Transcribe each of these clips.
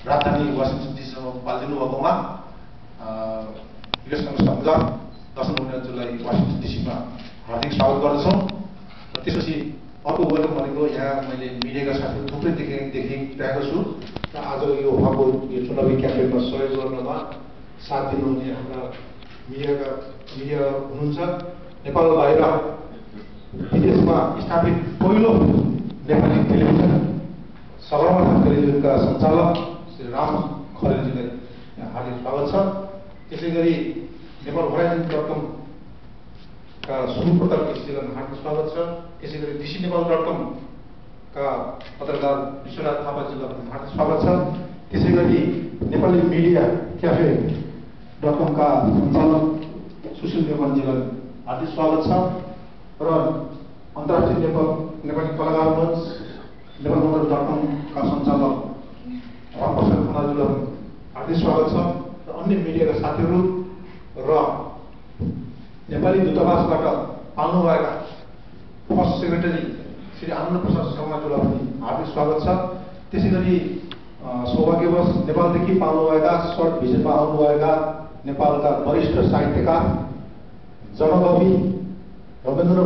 राजधानी वासिङटन डिसीमा पालिदिनु भएकोमा युएस कांग्रेस संविधान दर्शन रौनियारज्यूलाई वासिङटन डिसीमा हार्दिक स्वागत गर्दछौँ। र त्यसपछि अर्को वेलकम भनेको यहाँ मैले मिडियाका साथीहरू थुप्रै देखिरहेको छु र आज यो उहाँको यो चुनावी क्याम्पेनमा सहयोग गर्नमा साथ दिनुहुने हाम्रा मिडिया हुनुहुन्छ। नेपाल बाहिर विदेशमा स्थापित पहिलो नेपाली टेलिभिजन सगरमाथा टेलिभिजनका सञ्चालक श्री राम खरेलजीलाई हार्दिक स्वागत छ। त्यसै गरी नेपाल होराइजन.com का सुप्रताप केसीजीलाई हार्दिक स्वागत छ। त्यसै गरी dcnepal.com का पत्रकार विश्वनाथ थापाजीलाई हार्दिक स्वागत छ। त्यसै गरी नेपाली मिडिया क्याफे.com का सञ्चालक सुशील नेपालजीलाई हार्दिक स्वागत छ र अन्तर्राष्ट्रिय नेपाली कलाकार मञ्च नेपाल.com का सञ्चालक रामप्रसाद खनालजीलाई हार्दिक स्वागत छ र अन्य मिडियाका साथीहरू र नेपाली दूतावासबाट पाल्नुभएका फर्स्ट सेक्रेटरी श्री आनन्द प्रसाद शर्माज्यूलाई पनि हार्दिक स्वागत छ। त्यसै गरी सौभाग्यवश नेपालदेखि पाल्नुभएका सर्ट भिजिटमा आउनुभएका नेपालका वरिष्ठ साहित्यकार जनकवि रविन्द्र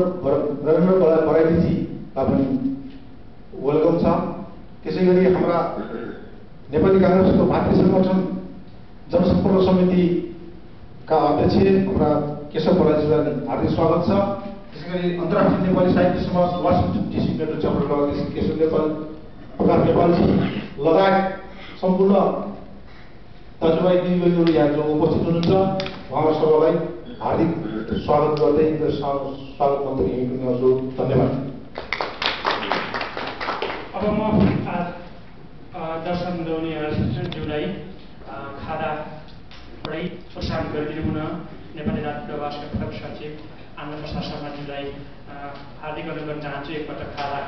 बराइलीजीलाई पनि वेलकम छ। त्यसै गरी हाम्रा नेपाली कांग्रेसको भातृ संगठन जनसम्पर्क समितिका अध्यक्ष हाम्रा केशव बराइलीजीलाई हार्दिक स्वागत छ। त्यसै गरी अन्तर्राष्ट्रिय नेपाली साहित्य समाज वासिङटन डिसी मेट्रो च्याप्टरका अध्यक्ष केशव प्रकाश नेपालजी लगायत सम्पूर्ण दाजुभाइ दिदीबहिनीहरू यहाँ जो उपस्थित हुनुहुन्छ उहाँहरू सबैलाई हार्दिक स्वागत गर्दै स्वागत मन्त्र यही गर्छु। धन्यवाद। अब म दर्शन रौनियारज्यूलाई खादाबाटै प्रोत्साहन गरिदिनु हुन नेपाली राजदूतावासका प्रथम सचिव आनन्द प्रसाद शर्माज्यूलाई हार्दिक अनुरोध गर्न चाहन्छु। एकपटक खादा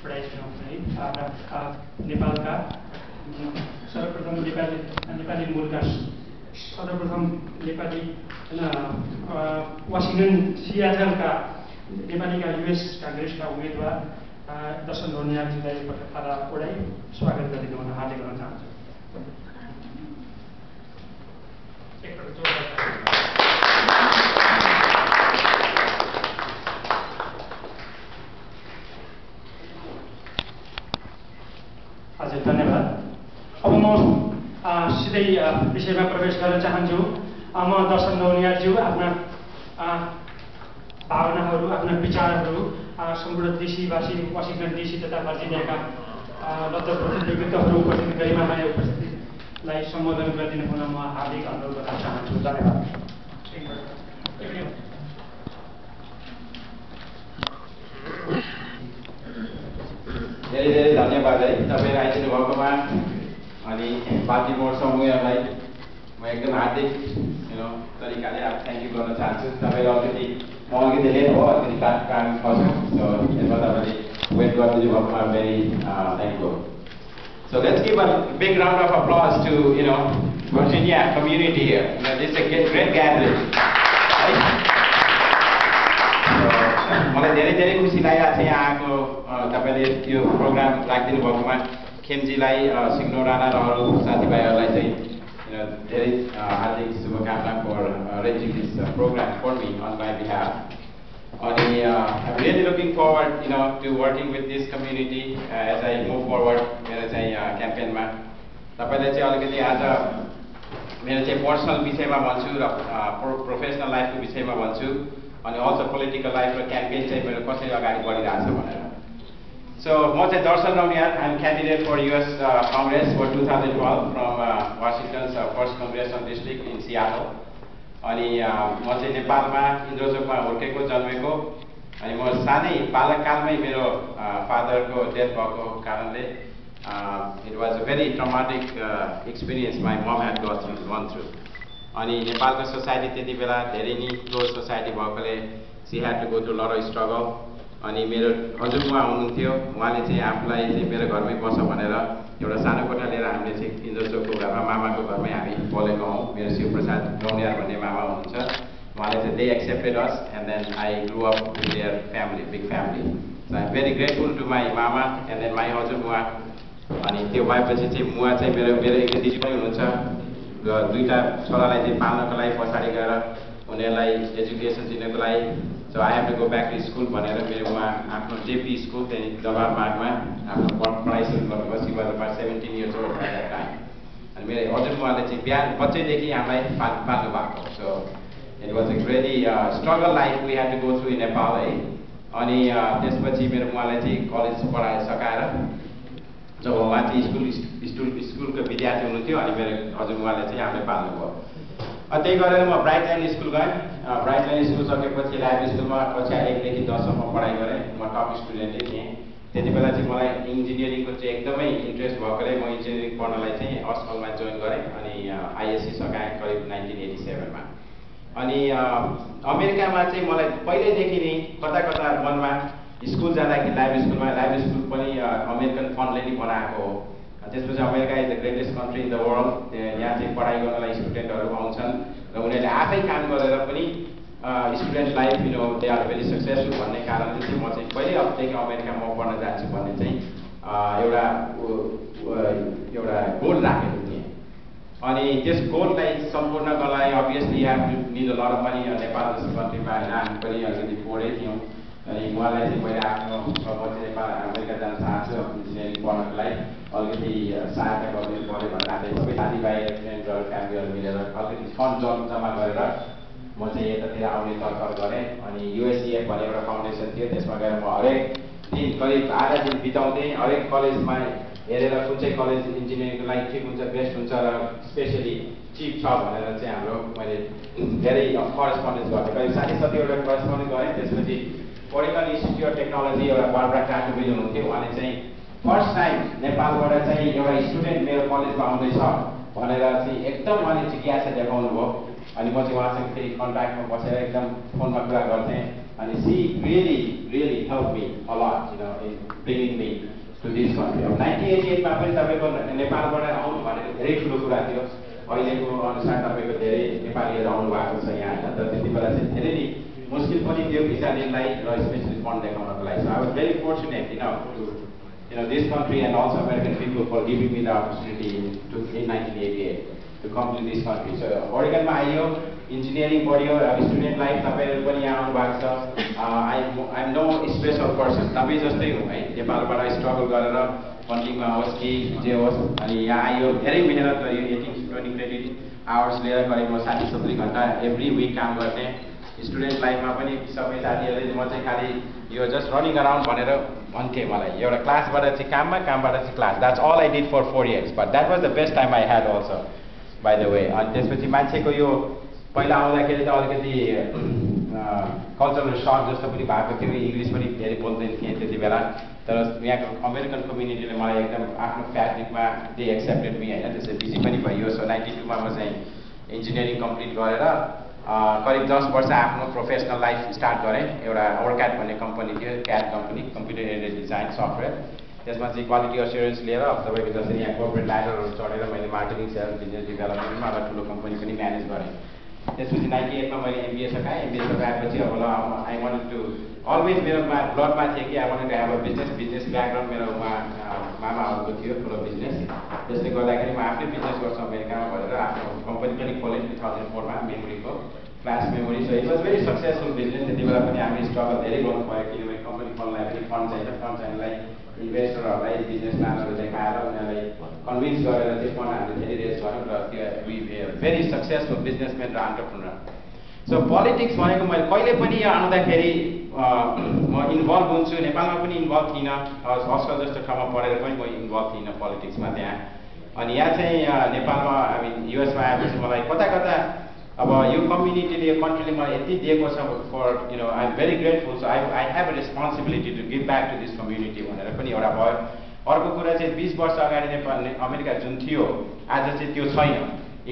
बढाइदिनु है। नेपालका सर्वप्रथम नेपाली मूलका सर्वप्रथम नेपाली वासिङटन सियाटलका नेपालीका युएस कांग्रेसका उम्मेदवार दर्शन रौनियारजीलाई एकपटक खादा बढाई स्वागत गरिदिनु हुन हार्दिक गर्न चाहन्छु। हजुर धन्यवाद। अब म सिधै विषयमा प्रवेश गर्न चाहन्छु। म दर्शन रौनियारज्यू आफ्ना भावनाहरू आफ्ना विचारहरू सम्पूर्ण देशीवासी वासिङटन डिसी तथा भर्जिनियाका नेतृत्वहरू उपस्थित गरिमामय उपस्थितिलाई सम्बोधन गरिदिनु हुन म हार्दिक अनुरोध गर्न चाहन्छु। धन्यवाद। धेरै धेरै धन्यवाद है तपाईहरु आइदिनु भएकोमा। अनि पार्टी मोड समूहलाई म एकदम हार्दिक तरिकाले थ्याङ्क यू गर्न चाहन्छु। तपाईहरु अलिकति म अलिकति लेट भयो, अलिकति काम पर्छ, सो यसमा तपाईले वेट गरिदिनु भएकोमा very thank you. So let's give a big round of applause to Virginia community here. This is a great gathering. मलाई धेरै धेरै खुसी लागिरहेको छ यहाँ आएको तपाईले यो प्रोग्राम राखिदिनु भएकोमा। खेमजीलाई सिग्नो राणा र अरू साथीभाइहरूलाई चाहिँ धेरै हार्दिक शुभकामना for arranging this program for me on my behalf. अनि I'm really looking forward to working with this community as I move forward मेरो चाहिँ क्याम्पेनमा। तपाईलाई चाहिँ अलिकति आज मेरो चाहिँ पर्सनल विषयमा भन्छु र प्रोफेसनल लाइफको विषयमा भन्छु अनि अल्सो पोलिटिकल लाइफ र क्याम्पेन चाहिँ मेरो कसरी अगाडि बढिरहेछ भनेर। So म चाहिँ दर्शन Rauniyar, I am candidate for US Congress for 2012 from Washington's first congressional district in Seattle. अनि म चाहिँ नेपालमा इन्द्रचोकमा हुर्केको जन्मेको। अनि म सानै बालककालमै मेरो फादरको डेथ भएको कारणले it was a very traumatic experience my mom had gone through. अनि नेपालको सोसाइटी त्यति बेला धेरै नै क्लोज सोसाइटी भएकोले she had to go through a lot of struggle. अनि मेरो हजुरबुवा हुनुहुन्थ्यो, उहाँले चाहिँ आफूलाई चाहिँ मेरो घरमै बस भनेर एउटा सानो कोठा लिएर हामीले चाहिँ इन्द्रचोकको घरमा मामाको घरमै हामी बोलेको हौँ। मेरो शिवप्रसाद रौनियार भन्ने मामा हुनुहुन्छ, उहाँले चाहिँ they accepted us and then I grew up with their family, big family. So I'm very grateful to my mama and then my हजुरबुवा अनि त्यो भएपछि चाहिँ मुवा चाहिँ मेरो एक दिदी पनि हुनुहुन्छ र दुईटा छोरालाई चाहिँ पाल्नको लागि पछाडि गएर उनीहरूलाई एजुकेसन दिनको लागि so I have to go back to school भनेर मेरो उहाँ आफ्नो जेपी स्कुल त्यही दरबारबागमा आफ्नो पढाइ सुरु गर्नुभयो she was about 17 years old at that time अनि मेरो हजुरबुवाले चाहिँ बिहान बच्चैदेखि हामीलाई पाल्नु भएको so it was a really struggle life we had to go through in Nepal है अनि त्यसपछि मेरो बुवालाई चाहिँ कलेज पढाइ सकाएर जब उहाँ चाहिँ स्कुलको विद्यार्थी हुनुहुन्थ्यो अनि मेरो हजुरबुवाले चाहिँ हामीले पाल्नुभयो त्यही गरेर म ब्राइट लाइन स्कुल गएँ ब्राइट लाइन स्कुल सकेपछि ल्याब स्कुलमा कक्षा 1 देखि 10 सम्म पढाइ गरेँ म टप स्टुडेन्टै थिएँ त्यति बेला चाहिँ मलाई इन्जिनियरिङको चाहिँ एकदमै इन्ट्रेस्ट भएकोले म इन्जिनियरिङ पढ्नलाई चाहिँ अस्पलमा जोइन गरेँ अनि आइएससी सकाएँ करिब 1987 मा अनि अमेरिकामा चाहिँ मलाई पहिल्यैदेखि नै कता कता मनमा स्कुल जाँदाखेरि ल्याब स्कुल पनि अमेरिकन फन्डले नै बनाएको हो त्यसपछि America is the greatest country in the world यहाँ चाहिँ पढाइ गर्नलाई स्टुडेन्टहरू आउँछन् र उनीहरूले आफै काम गरेर पनि student life they are very successful भन्ने कारणले चाहिँ म चाहिँ पहिल्यै अबदेखि अमेरिका म पढ्न जान्छु भन्ने चाहिँ एउटा गोल राखेको थिएँ अनि त्यस गोललाई सम्पूर्ण गर्नलाई obviously you have to need a lot of money Nepal जस्तो कन्ट्रीमा होइन हामी पनि अलिकति पोरै थियौँ अनि उहाँलाई चाहिँ पहिला आफ्नो म चाहिँ नेपाल अमेरिका जान चाहन्छु इन्जिनियरिङ पढ्नको लागि अलिकति सहायता गरिदिनु पऱ्यो भनेर हामीले सबै साथीभाइ फ्रेन्डहरू फ्यामिलीहरू मिलेर अलिकति फन्ड जम्मा गरेर म चाहिँ यतातिर आउने तर्खर गरेँ अनि युएससिएफ भन्ने एउटा फाउन्डेसन थियो त्यसमा गएर म हरेक दिन करिब आधा दिन बिताउँथेँ हरेक कलेजमा हेरेर कुन चाहिँ कलेज इन्जिनियरिङको लागि ठिक हुन्छ बेस्ट हुन्छ र स्पेसली चिप छ भनेर चाहिँ हाम्रो मैले धेरै करेस्पोन्डेन्स गरेँ करिब 60-70वटा करेस्पोन्डेन्स गरेँ त्यसपछि ओरिजिनल इन्स्टिट्युट अफ टेक्नोलोजी एउटा बारबरा काटुबिल हुनुहुन्थ्यो उहाँले चाहिँ फर्स्ट टाइम नेपालबाट चाहिँ एउटा स्टुडेन्ट मेरो कलेजमा आउँदैछ भनेर चाहिँ एकदम उहाँले जिज्ञासा देखाउनु भयो अनि म चाहिँ उहाँसँग फेरि कन्ट्याक्टमा बसेर एकदम फोनमा कुरा गर्थेँ अनि she really help me a lot in bringing me to this country अब 1988 मा पनि तपाईँको नेपालबाट आउनु भनेको धेरै ठुलो कुरा थियो अहिलेको अनुसार तपाईँको धेरै नेपालीहरू आउनु भएको छ यहाँ होइन तर त्यति बेला चाहिँ धेरै नै मुस्किल पनि थियो भिसा लिनलाई र स्पेसली फन्ड देखाउनको लागि so I was very fortunate to this country and also American people for giving me the opportunity in 1988 to come to this country so ओरिगनमा आइयो इन्जिनियरिङ पढ्यो अब स्टुडेन्ट लाइफ तपाईँहरू पनि यहाँ आउनु भएको छ I am no special person तपाईँ जस्तै हो है नेपालबाट स्ट्रगल गरेर फन्डिङमा होस् कि जे होस् अनि यहाँ आइयो धेरै मिहिनेत गरियो 18-20 क्रेडिट आवर्स लिएर करिब म 60-70 घन्टा एभ्री विक काम गर्ने स्टुडेन्ट लाइफमा पनि सबै साथीहरूले म चाहिँ खालि यो जस्ट रनिङ अराउन्ड भनेर भन्थे मलाई एउटा क्लासबाट चाहिँ कामबाट चाहिँ class that's all I did for 4 years but that was the best time I had also by the way अनि त्यसपछि मान्छेको यो पहिला आउँदाखेरि त अलिकति कल्चरल सक जस्तो पनि भएको थियो इङ्ग्लिस पनि धेरै बोल्दैन थिएँ त्यति बेला तर यहाँको अमेरिकन कम्युनिटीले मलाई एकदम आफ्नो फ्याब्रिकमा दे एक्सेप्टेड मी होइन त्यसै बिजी पनि भइयो सो 92 मा म चाहिँ इन्जिनियरिङ कम्प्लिट गरेर करिब 10 वर्ष आफ्नो प्रोफेसनल लाइफ स्टार्ट गरेँ एउटा ओरक्याट भन्ने कम्पनी थियो CAT company computer aided design software त्यसमा चाहिँ क्वालिटी एस्योरेन्स लिएर तपाईँको जसरी यहाँ कोर्पोरेट ल्याडरहरू चढेर मैले मार्केटिङ सेल्स बिजनेस डेभलपमेन्टमा एउटा ठुलो कम्पनी पनि म्यानेज गरेँ त्यसपछि 98 मा मैले एमबिए सकाएँ एमबिए सकाएपछि अब ल आई वान्टेड टु अलवेज मेरो ब्लडमा थियो कि I wanted to have a business background मेरो मामाहरूको थियो ठुलो बिजनेस त्यसले गर्दाखेरि म आफ्नै बिजनेस गर्छु अमेरिकामा भनेर आफ्नो कम्पनी पनि खोलेँ 2004 मा मेमोरीको flash memory so it was very successful business त्यति बेला पनि हामी स्ट्रगल धेरै गर्नु पऱ्यो किनभने कम्पनी खोल्नलाई पनि फन्ड चाहिनलाई इन्भेस्टरहरूलाई बिजनेस प्लानहरू देखाएर उनीहरूलाई कन्भिन्स गरेर चाहिँ फन्ड हामीले धेरै रेज गऱ्यौँ र त्यो वी भेरी सक्सेसफुल बिजनेसम्यान र एन्टरप्रेन्योर सो पोलिटिक्स भनेको मैले कहिले पनि यहाँ आउँदाखेरि म इन्भल्भ हुन्छु नेपालमा पनि इन्भल्भ थिइनँ अस्कल जस्तो ठाउँमा पढेर पनि म इन्भल्भ थिइनँ पोलिटिक्समा त्यहाँ अनि यहाँ चाहिँ नेपालमा हामी युएसमा आएपछि मलाई कता कता अब यो कम्युनिटीले यो कन्ट्रीले मलाई यति दिएको छ for I am very grateful so I have a responsibility to give back to this community भनेर पनि एउटा भयो अर्को कुरा चाहिँ 20 वर्ष अगाडि नेपाल अमेरिका जुन थियो आज चाहिँ त्यो छैन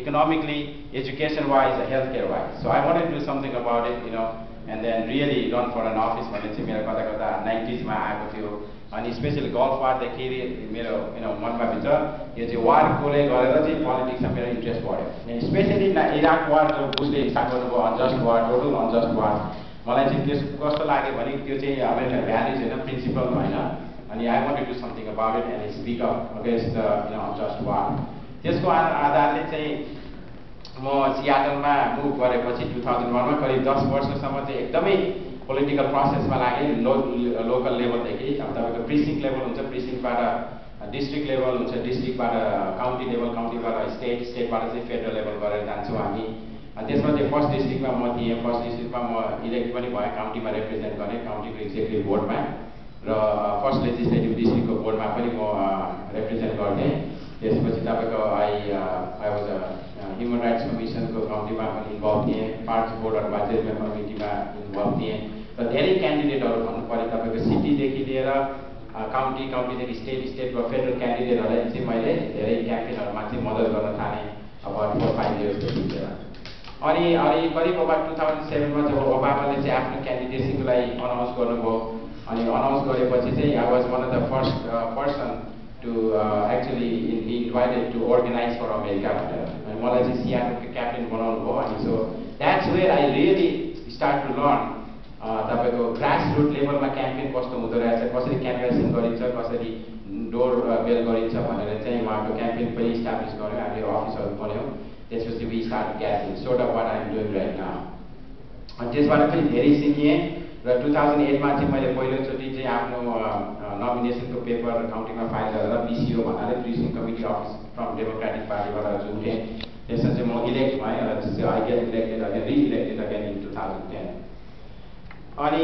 economically education wise health care wise so I wanted to do something about it and then really run for an office भन्ने चाहिँ मेरो कता कता 90s मा आएको थियो अनि स्पेसली गल्फ वारदेखि मेरो मनमा भित्र यो चाहिँ वारकोले गरेर चाहिँ पोलिटिक्समा मेरो इन्ट्रेस्ट बढ्यो स्पेसली इराक वार जो बुसले स्टार्ट गर्नुभयो अनजस्ट वार टोटल अनजस्ट वार मलाई चाहिँ त्यस कस्तो लाग्यो भने त्यो चाहिँ अमेरिकन भ्याल्युज होइन प्रिन्सिपल होइन अनि I want to do something about it and speak up against unjust war. त्यसको आधारले चाहिँ म सियाटलमा मुभ गरेपछि 2001 मा करिब 10 वर्षसम्म चाहिँ एकदमै पोलिटिकल प्रोसेसमा लागे लोकल लेभलदेखि तपाईको प्रिसिन्क्ट लेभल हुन्छ, प्रिसिन्क्टबाट डिस्ट्रिक्ट लेभल हुन्छ, डिस्ट्रिक्टबाट काउन्टी लेभल, काउन्टीबाट स्टेट, स्टेटबाट चाहिँ फेडरल लेभल गरेर जान्छौँ हामी। अनि त्यसमा चाहिँ फर्स्ट डिस्ट्रिक्टमा म थिएँ, फर्स्ट डिस्ट्रिक्टमा म इलेक्ट पनि भएँ, काउन्टीमा रिप्रेजेन्ट गरेँ, काउन्टीको एक्जिक्युटिभ बोर्डमा र फर्स्ट लेजिस्लेटिभ डिस्ट्रिक्टको बोर्डमा पनि म रिप्रेजेन्ट गर्थेँ। त्यसपछि तपाईँको आई वाज ह्युमन राइट्स कमिसनको काउन्टीमा पनि इन्भल्भ थिएँ, पार्ट्स बोर्ड एडभाइजरी कमिटीमा इन्भल्भ थिएँ र धेरै क्यान्डिडेटहरू भन्नु पऱ्यो तपाईँको सिटीदेखि लिएर काउन्टी, काउन्टीदेखि स्टेट, स्टेटको फेडरल क्यान्डिडेटहरूलाई चाहिँ मैले धेरै क्याम्पेनहरूमा चाहिँ मद्दत गर्न थालेँ अब 4-5 इयर्सदेखि लिएर। अनि करिब अब 2007 मा जब ओबामाले चाहिँ आफ्नो क्यान्डिडेसीको लागि अनाउन्स गर्नुभयो, अनि अनाउन्स गरेपछि चाहिँ I was one of the first person to actually invited to organize for America भनेर, अनि मलाई चाहिँ सियाटलको क्याप्टेन बनाउनु भयो। अनि so that's where I really start to learn तपाईँको ग्रास रुट लेभलमा क्याम्पेन कस्तो हुँदो रहेछ, कसरी क्यानभासिङ गरिन्छ, कसरी डोर बेल गरिन्छ भनेर चाहिँ उहाँको क्याम्पेन पनि इस्टाब्लिस गर्यो, हामीले अफिसहरू बन्यो। त्यसपछि we start gathering sort of what I am doing right now. अनि त्यसबाट पनि धेरै सिकेँ र 2008 मा चाहिँ मैले पहिलोचोटि चाहिँ आफ्नो नमिनेसनको पेपर काउन्टीमा फाइल गरेर पिसिओ भन्नाले precinct committee office from Democratic पार्टीबाट जुटेँ। त्यसमा चाहिँ म इलेक्ट भएँ र त्यसपछि I get elected again, reelected again in 2010। अनि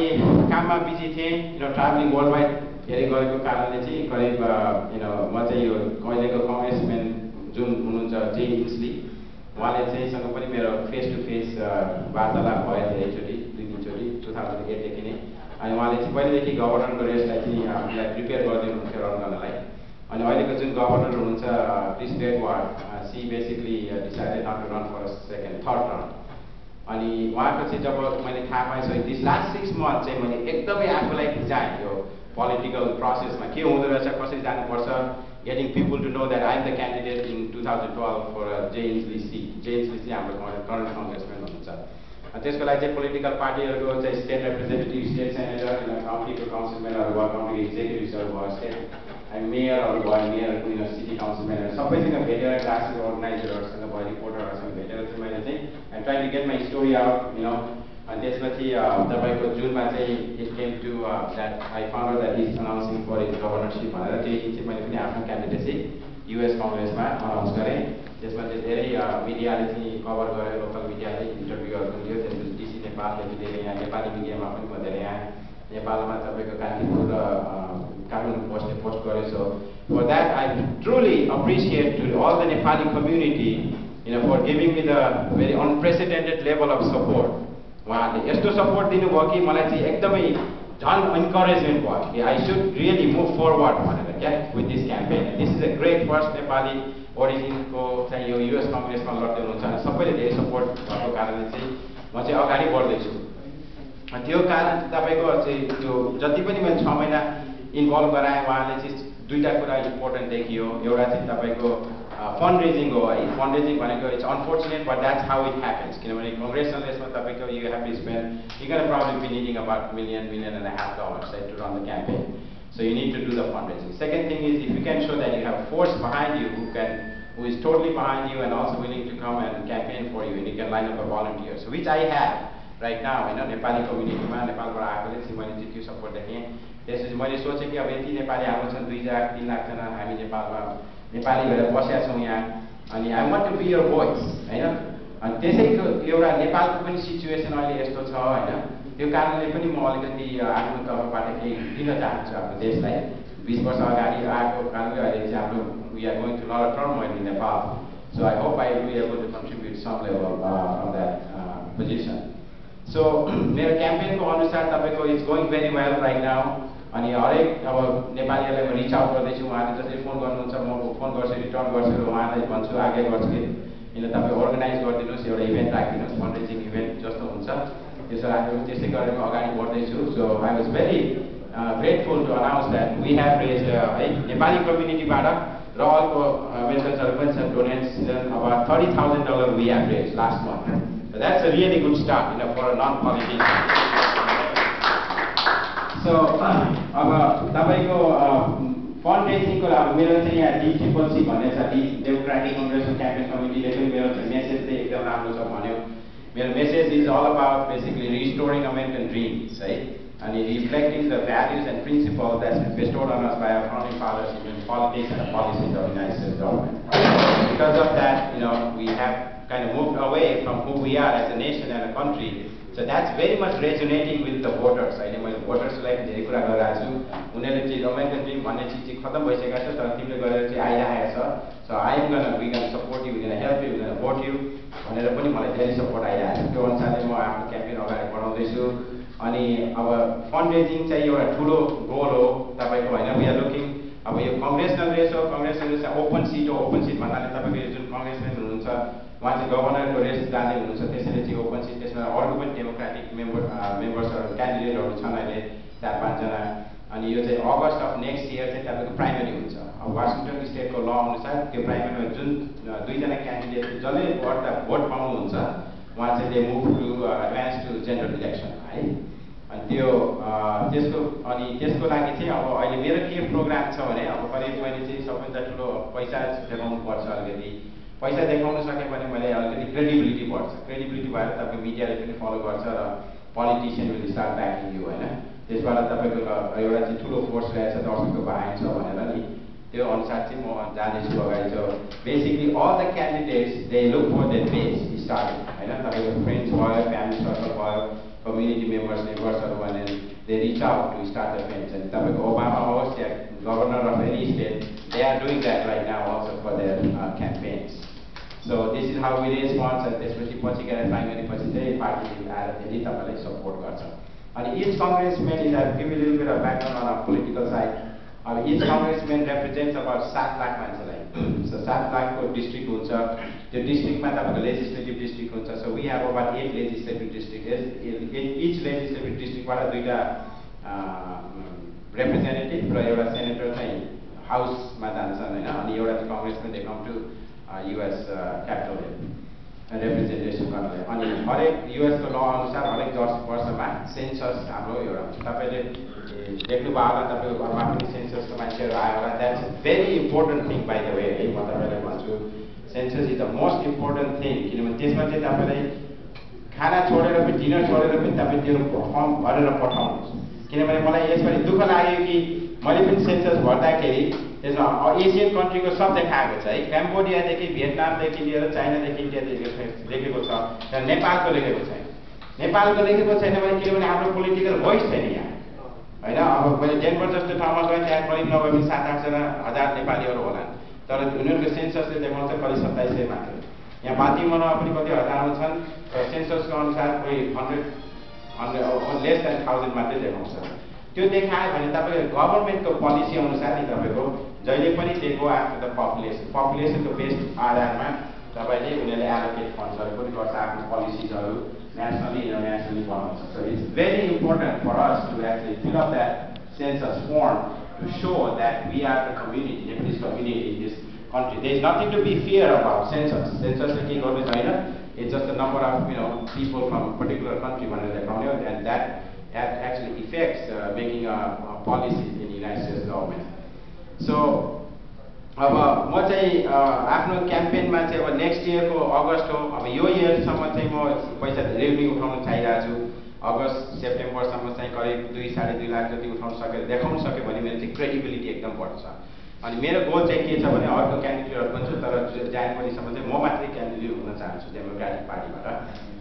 काममा बिजी थिएँ, ट्राभलिङ वर्ल्ड वाइड धेरै गरेको कारणले चाहिँ करिब म चाहिँ यो कहिलेको कङ्ग्रेसम्यान जुन हुनुहुन्छ जे इन्सली, उहाँले चाहिँ सँग पनि मेरो फेस टु फेस वार्तालाप भयो धेरैचोटि, 2-3 चोटि 2008 देखि नै। अनि उहाँले चाहिँ पहिलेदेखि गभर्नरको रेसलाई चाहिँ हामीलाई प्रिपेयर गरिदिनुहुन्थ्यो रन गर्नलाई। अनि अहिलेको जुन गभर्नर हुनुहुन्छ Chris Gregoire, she basically decided not to run for second third term. अनि उहाँको चाहिँ जब मैले थाहा पाएँ दिस लास्ट 6 मन्थ चाहिँ मैले एकदमै आफूलाई भिजाएँ यो पोलिटिकल प्रोसेसमा के हुँदो रहेछ, कसरी जानुपर्छ, getting people to know that I am the candidate in 2012 for Jay Inslee C. जे इन्सली चाहिँ हाम्रो करन्ट कङ्ग्रेसम्यान हुनुहुन्छ। त्यसको लागि चाहिँ पोलिटिकल पार्टीहरूको चाहिँ स्टेट रिप्रेजेन्टेटिभ, स्टेट सेनेटर, काउन्टीको काउन्सिलम्यानहरू भयो, काउन्टीको एक्जिक्युटिभ्सहरू भयो, स्टेट अनि मेयरहरू भयो, मेयरको सिटी काउन्सिलम्यानहरू सबैसँग भेटेर ग्रासरुट अर्गनाइजरहरूसँग भयो, रिपोर्टरहरूसँग भेटेर चाहिँ मैले चाहिँ I try to get my story out अनि त्यसपछि तपाईँको जुनमा चाहिँ it came to that I found out that is announcing for his governorship भनेर त्यही दिन चाहिँ मैले पनि आफ्नो क्यान्डिडेटसी युएस कङ्ग्रेसमा अनाउन्स गरेँ। त्यसमा चाहिँ धेरै मिडियाले चाहिँ कभर गर्यो, लोकल मिडियाले इन्टरभ्यूहरू पनि दियो। त्यसपछि डिसी नेपालदेखि लिएर यहाँ नेपाली मिडियामा पनि म धेरै आएँ। नेपालमा तपाईँको कान्तिपुर र काठमाडौँ पोस्टले पोस्ट गरेँ। So for that I truly appreciate to all the Nepali community for giving me the very unprecedented level of support. उहाँहरूले यस्तो सपोर्ट दिनुभयो कि मलाई चाहिँ एकदमै झन् इन्करेजमेन्ट भयो कि I should really move forward भनेर क्या with this campaign. This is a great first Nepali ओरिजिनको चाहिँ यो युएस कङ्ग्रेसमा लड्दै हुनुहुन्छ अनि सबैले धेरै सपोर्ट भएको कारणले चाहिँ म चाहिँ अगाडि बढ्दैछु। त्यो कारण तपाईँको चाहिँ त्यो जति पनि मैले 6 महिना इन्भल्भ गराएँ उहाँले चाहिँ 2टा कुरा इम्पोर्टेन्ट देखियो। एउटा चाहिँ तपाईँको फन्ड रेजिङ हो है। फन्ड रेजिङ भनेको it's unfortunate but that's how it happens, किनभने कङ्ग्रेसनल यसमा तपाईँको you have to spend you can probably be needing about $1.5 million to run the campaign. So you need to do the fundraising. Second thing is if you can show that you have force behind you who is totally behind you and also willing to come and campaign for you, and you can line up a volunteer. So which I have right now, Nepali community मा नेपालबाट आएकोले चाहिँ मैले चाहिँ त्यो support देखेँ। त्यसपछि मैले सोचेँ कि अब यति नेपाली आएको छन् 2-3 लाखजना हामी नेपालमा नेपाली भएर बसेका छौँ यहाँ, अनि I want to be your voice होइन। अनि त्यसैको एउटा नेपालको पनि सिचुएसन अहिले यस्तो छ होइन, त्यो कारणले पनि म अलिकति आफ्नो तर्फबाट केही दिन चाहन्छु आफ्नो देशलाई। 20 वर्ष अगाडि आएको कारणले अहिले चाहिँ हाम्रो we are going to lot of turmoil in Nepal. So I hope I will be able to contribute some level from that position. So मेरो क्याम्पेनको अनुसार तपाईँको it's going very well right now. अनि हरेक अब नेपालीहरूलाई म रिच आउट गर्दैछु, उहाँले जसरी फोन गर्नुहुन्छ म फोन गर्छु, रिटर्न गर्छु र उहाँलाई भन्छु आगे गर्छु कि तपाईँ अर्गनाइज गरिदिनुहोस्, एउटा इभेन्ट राखिदिनुहोस्, फन्ड रेजिङ इभेन्ट जस्तो हुन्छ त्यसो राखेर त्यसै गरेर म अगाडि बढ्दैछु. So I was very grateful to announce that we have raise है नेपाली कम्युनिटीबाट र अर्को मेन्सन्सहरू पनि छन् donates about $30,000 we have raise last month. That's a really good start for a non politician. So अब तपाईँको फन्ड रेजिङको अब मेरो चाहिँ यहाँ डिट्रिपलसी भन्ने छ, डेमोक्रेटिक कङ्ग्रेसन क्याम्पेन कमिटीले पनि मेरो मेसेज चाहिँ एकदम राम्रो छ भन्यो। मेरो message is all about basically restoring American dreams है, अनि reflecting the values and principle that's been bestowed on us by our founding fathers in politics and policies of the United States government. Because of that, we have kind of moved away from who we are as a nation and a country. So that's very much resonating with the voters. अहिले मैले भोटर्सलाई धेरै कुरा गरिरहेको छु, उनीहरूले चाहिँ American dream भन्ने चिज चाहिँ खतम भइसकेको छ, तर तिमीले गरेर चाहिँ आइरहेको छ। So I am we can support you, we can help you, we can vote you भनेर पनि मलाई धेरै सपोर्ट आइरहेको छ। त्यो अनुसारले म आफ्नो क्याम्पेन अगाडि बढाउँदैछु। अनि अब फन्ड रेजिङ चाहिँ एउटा ठुलो गोल हो तपाईँको होइन। वी आर लुकिङ, अब यो कङ्ग्रेसनल रेस हो, कङ्ग्रेसनल रेस ओपन सिट हो। ओपन सिट भन्नाले तपाईँको यो जुन कङ्ग्रेसम्यान हुनुहुन्छ उहाँ चाहिँ गभर्नरको रेस जाँदै हुनुहुन्छ, त्यसैले चाहिँ ओपन सिट। त्यसमा अर्को पनि डेमोक्रेटिक मेम्बर्सहरू क्यान्डिडेटहरू छन् अहिले 4-5 जना। अनि यो चाहिँ अगस्त अफ नेक्स्ट इयर चाहिँ तपाईँको प्राइमेरी हुन्छ। अब वासिङटन स्टेटको ल अनुसार त्यो प्राइमेरीमा जुन 2 जना क्यान्डिडेट जसले भोट पाउनुहुन्छ उहाँ चाहिँ they move to advance to general election है। अनि त्यसको लागि चाहिँ अब अहिले मेरो के प्रोग्राम छ भने अब करिब मैले चाहिँ सबैभन्दा ठुलो पैसा देखाउनु पर्छ। अलिकति पैसा देखाउन सक्यो भने मैले अलिकति क्रेडिबिलिटी बढ्छ। क्रेडिबिलिटी भएर तपाईँको मिडियाले पनि फलो गर्छ र politician will start backing you होइन। त्यसबाट तपाईँको एउटा चाहिँ ठुलो फोर्स रहेछ, दर्शकको बाहेक छ भनेर नि, त्यो अनुसार चाहिँ म जाँदैछु अगाडि। So basically all the candidates they look for their base starting होइन। तपाईँको फ्रेन्ड्स भयो, फ्यामिली सर्कल भयो, कम्युनिटी मेम्बर्स नेबर्सहरू भने they reach out to start the friends. अनि तपाईँको ओबामा होस् या governor of any state, they are doing that right now also for their campaigns. So this is how we raise funds. अनि त्यसपछि पछि गएर प्राइमेरीपछि चाहिँ पार्टीले आएर फेरि तपाईँलाई सपोर्ट गर्छ। अनि each congressman is give you little bit of background on a political side. अब each congressman represents about 7 lakh मान्छेलाई। सो 7 लाखको डिस्ट्रिक्ट हुन्छ, त्यो डिस्ट्रिक्टमा तपाईँको लेजिस्लेटिभ डिस्ट्रिक्ट हुन्छ। So we have about 8 legislative district. Each legislative डिस्ट्रिक्टबाट 2टा रिप्रेजेन्टेटिभ र एउटा सेनेटर चाहिँ हाउसमा जान्छन् होइन। अनि एउटा चाहिँ कङ्ग्रेसमा they come to US Capitol representation गर्नलाई। अनि हरेक युएसको ल अनुसार हरेक 10 वर्षमा सेन्सस हाम्रो एउटा हुन्छ। तपाईँले देख्नुभयो होला, तपाईँको घरमा पनि सेन्ससको मान्छेहरू आयो होला। That's very important thing by the way है। म तपाईँलाई भन्छु census is the most important thing, किनभने त्यसमा चाहिँ तपाईँले खाना छोडेर पनि, डिनर छोडेर पनि तपाईँ त्यो फर्म भरेर पठाउनुहोस्। किनभने मलाई यसपालि दुःख लाग्यो कि मैले पनि सेन्सस भर्दाखेरि त्यसमा एसियन कन्ट्रीको सब देखाएको छ है। क्याम्बोडियादेखि भियतनामदेखि लिएर चाइनादेखि इन्डियादेखि लेखेको छ, तर नेपालको लेखेको छैन। नेपालको लेखेको छैन भने किनभने हाम्रो पोलिटिकल भोइस छैन यहाँ होइन। अब मैले डेनभर जस्तो ठाउँमा गएँ, त्यहाँ करिब नभए पनि 7-8 हजार नेपालीहरू होला, तर उनीहरूको सेन्ससले देखाउँछ करिब 2700 मात्र। यहाँ बाल्टिमोरमा पनि कति हजारमा छन्, तर सेन्ससको अनुसार कोही 100 लेस देन 1000 मात्रै देखाउँछ। त्यो देखायो भने तपाईँको गभर्मेन्टको पोलिसी अनुसार नि तपाईँको जहिले पनि दे गो आफ्टर द पपुलेसनको बेस्ड आधारमा तपाईँले उनीहरूले एलोकेट फन्ड्सहरू पनि गर्छ, आफ्नो पोलिसिजहरू नेसनली इन्टरनेसनली बनाउँछ। So it's very important for us to actually fill up that census form to so that we are the community, this community in this country. There is nothing to be fear about census. Census is के गर्ने छैन, it's just the number of people from a particular country भनेर देखाउने हो, and that actually affects making policies in the United States government. So अब म चाहिँ आफ्नो क्याम्पेनमा चाहिँ अब नेक्स्ट इयरको अगस्त हो। अब यो इयरसम्म चाहिँ म पैसा धेरै पनि उठाउन चाहिरहेको छु। अगस्त सेप्टेम्बरसम्म चाहिँ करिब 2-2.5 लाख जति उठाउन सकेर देखाउन सक्यो भने मेरो चाहिँ क्रेडिबिलिटी एकदम बढ्छ। अनि मेरो गोल चाहिँ के छ भने अर्को क्यान्डिडेटहरू पनि छु, तर जानेपछिसम्म चाहिँ म मात्रै क्यान्डिडेट हुन चाहन्छु डेमोक्रेटिक पार्टीबाट।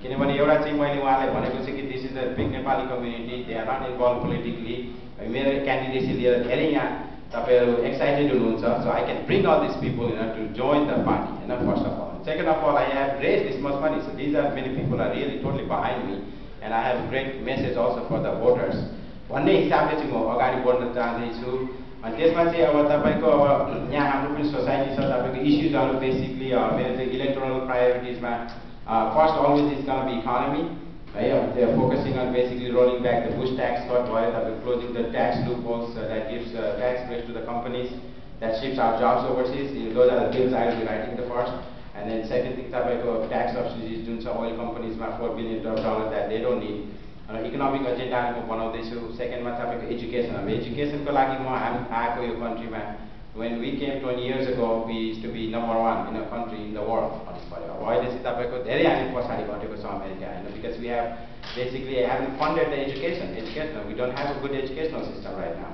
किनभने एउटा चाहिँ मैले उहाँलाई भनेको छु कि this is the big Nepali community, they are not involve politically. मेरो क्यान्डिडेसी लिएर धेरै यहाँ तपाईँहरू एक्साइटेड हुनुहुन्छ। So I can bring all this people to join the party first of all. Second of all I have raise this much money, so these are many people are really totally behind me and I have great message also for the voters भन्ने हिसाबले चाहिँ म अगाडि बढ्न चाहँदैछु। अनि त्यसमा चाहिँ अब तपाईँको अब यहाँ हाम्रो पनि सोसाइटी छ, तपाईँको इस्युजहरू बेसिकली मेरो चाहिँ इलेक्टोरल प्रायोरिटिजमा first always is gonna be economy है। अब त्यो focusing on basically rolling back the Bush tax cut भयो, तपाईँको closing the tax loopholes that gives tax breaks to the companies that shifts our jobs overseas. Those are the bills I will be writing the first. And then second thing तपाईँको tax subsidies जुन छ oil कम्पनीजमा $4 billion that they don't need. Economic एजेन्डाहरू म बनाउँदैछु। सेकेन्डमा तपाईँको education, अब एजुकेसनको लागि म हामी आएको यो कन्ट्रीमा when we came 20 years ago, we used to be number 1 in a country in the world. अब अहिले चाहिँ तपाईँको धेरै हामी पछाडि घटेको छ अमेरिका होइन, because we have basically haven't funded the education. We don't have a good educational system right now.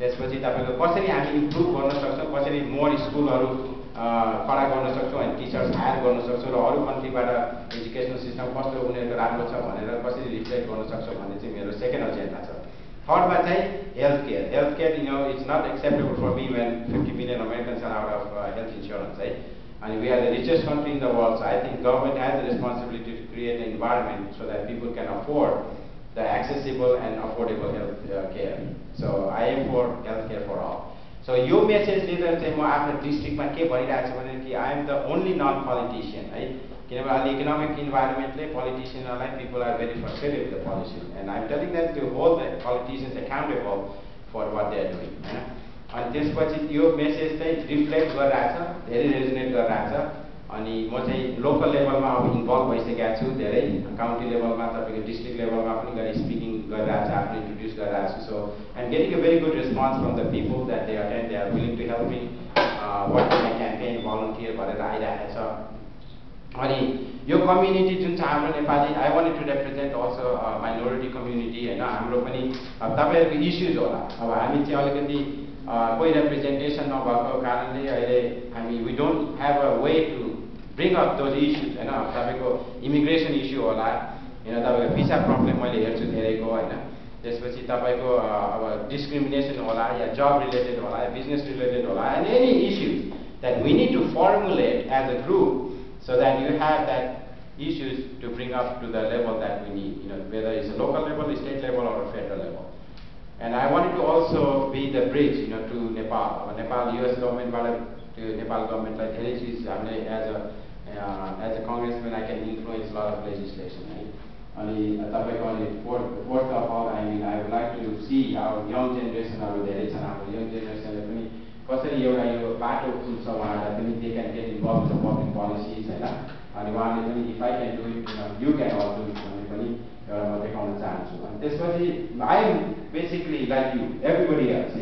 त्यसपछि तपाईँको कसरी हामी इम्प्रुभ गर्न सक्छौँ, कसरी मोर स्कुलहरू खडा गर्न सक्छौँ अनि टिचर्स हायर गर्न सक्छौँ र अरू कन्ट्रीबाट एजुकेसनल सिस्टम कस्तो उनीहरूको राम्रो छ भनेर कसरी रिफ्लेक्ट गर्न सक्छौँ भन्ने चाहिँ मेरो सेकेन्ड एजेन्डा छ। थर्डमा चाहिँ health care, it's not acceptable for me when 50 million Americans are out of health insurance, है। And we are the richest country in the world, so I think government has the responsibility to create an environment so that people can afford the accessible and affordable health care. So I am for health care for all. So यो message लिएर चाहिँ म आफ्नो डिस्ट्रिक्टमा के भनिरहेको छु भने कि I am the only non politician, है। किनभने अहिले इकोनोमिक इन्भाइरोमेन्टले पोलिटिसियनहरूलाई people are very frustrated with the policy and I am telling them to hold the politicians accountable for what they are doing, होइन। अनि त्यसपछि यो मेसेज चाहिँ रिफ्लेक्ट गरिरहेछ, धेरै रेजोनेट गरिरहेछ। अनि म चाहिँ लोकल लेभलमा अब इन्भल्भ भइसकेको छु, धेरै काउन्टी लेभलमा तपाईँको डिस्ट्रिक्ट लेभलमा पनि गएर स्पिकिङ गरिरहेको छु, आफ्नो इन्ट्रोड्युस गरिरहेको छु। So and getting a very good response from the people that they attend, they are willing to help me work in campaign volunteer भनेर आइरहेको छ। अनि यो कम्युनिटी जुन छ हाम्रो Nepali, I wanted to represent also minority community, होइन। हाम्रो पनि अब तपाईँहरूको इस्युज होला, अब हामी चाहिँ अलिकति कोही रिप्रेजेन्टेसन नभएको कारणले अहिले हामी we don't have a way to bring up those issues, होइन। अब तपाईँको इमिग्रेसन इस्यु होला, होइन, तपाईँको भिसा प्रब्लम मैले हेर्छु धेरैको, होइन। त्यसपछि तपाईँको अब डिस्क्रिमिनेसन होला या जब रिलेटेड होला या बिजनेस रिलेटेड होला, and any issues that we need to formulate as a group so that you have that issues to bring up to the level that we need, whether it's a local level, state level, or a federal level. And I wanted to also be the bridge, to Nepal. Nepal, US government, to Nepal government, like धेरै चिज हामीले as a congressman, I can influence a lot of legislation, right? अनि तपाईको अनि fourth of all, I mean, I would like to see our young generation, हाम्रो धेरै छन्, हाम्रो young generation ले पनि कसरी एउटा यो बाटो खुल्छ उहाँहरूलाई पनि, they can get involve in the public policies, होइन। अनि उहाँले पनि if I can do it, you can also do it भन्ने पनि एउटा म देखाउन चाहन्छु। अनि त्यसपछि I am basically like you everybody else,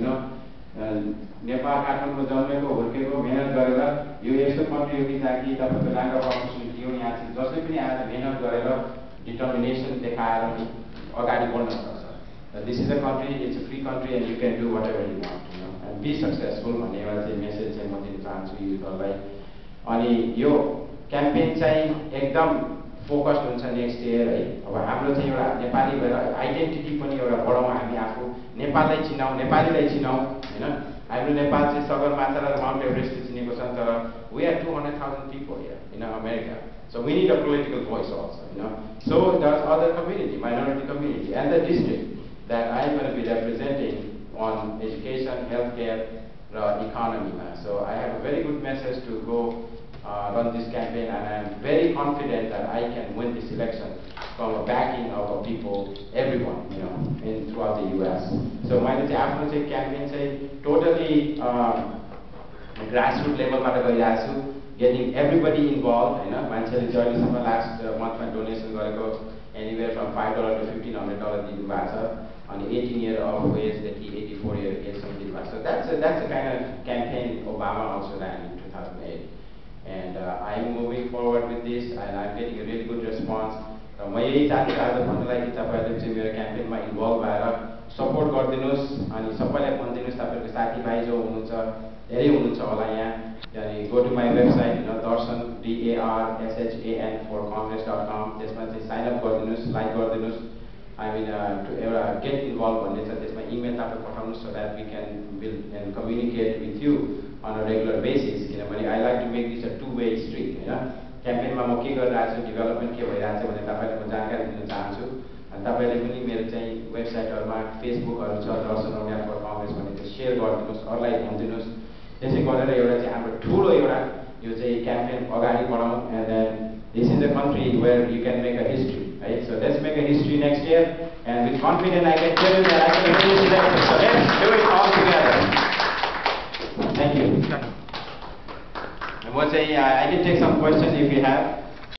Nepal काठमाडौँमा जन्मेको हुर्केको मेहनत गरेर यो यस्तो कन्ट्री हो कि जहाँ कि तपाईँको ल्यान्ड अफ अपर्च्युनिटी हो, यहाँ चाहिँ जसले पनि आएर मेहनत गरेर डिटर्मिनेसन देखाएर अगाडि बढ्न सक्छ। This is a country, it's a free country and you can do whatever you want, and be successful भन्ने एउटा चाहिँ मेसेज चाहिँ म दिन चाहन्छु युथहरूलाई। अनि यो क्याम्पेन चाहिँ एकदम फोकस्ड हुन्छ नेक्स्ट इयर, है। अब हाम्रो चाहिँ एउटा नेपाली भएर आइडेन्टिटी पनि एउटा बढाउँ, हामी आफू नेपाललाई चिनाउँ, नेपालीलाई चिनाउँ, होइन। हाम्रो नेपाल चाहिँ सगरमाथा र माउन्ट एभरेस्टले चिनेको छन्, तर we are 200,000 people here in America. So we need a political voice also, So there's other community, minority community, and the district that I am going to be representing on education, healthcare, economy. So I have a very good message to go run this campaign, and I am very confident that I can win this election from the backing of people, everyone, throughout the US. So my campaign say totally grassroots level, getting everybody involved. Last month donation anywhere from $5 to $1,500 on the 18-year-old age, that 84-year age, something like that. So that's the kind of campaign Obama also ran in 2008. And I am moving forward with this, and I'm getting a really good response. म यही चाहन्छु आज भन्नलाई कि तपाईहरुले चाहिँ मेरो क्याम्पेनमा involve भएर सपोर्ट गरिदिनुस्, अनि सबैलाई भनिदिनुस् तपाईहरुको साथीभाइ जो हुनुहुन्छ धेरै हुनुहुन्छ होला यहाँ, अनि go to my website darshan darshan for congress.com, त्यसमा चाहिँ साइन अप गरिदिनुस्, लाइक गरिदिनुस्। I mean to get involved भन्ने छ, त्यसमा इमेल तपाईं पठाउनुस् so that we can build and communicate with you on a regular basis, किनभने I like to make this a two-way street, क्याम्पेनमा म के गरिरहेको छु, डेभलपमेन्ट के भइरहेको छ भनेर तपाईलाई म जानकारी दिन चाहन्छु। अनि तपाईले पनि मेरो चाहिँ वेबसाइटहरुमा फेसबुकहरु छ दर्शन रौनियार फर कांग्रेस भनेर शेयर गरिदिनुस्, अरूलाई भनिदिनुस्। त्यसै गरेर एउटा चाहिँ हाम्रो ठूलो एउटा यो चाहिँ क्याम्पेन अगाडि बढाउँ, and then this is a country where you can make a history, right? So let's make a history next year, and with confidence I can tell you that I can win this election. So let's do it all together. Thank you. I can take some questions if you have.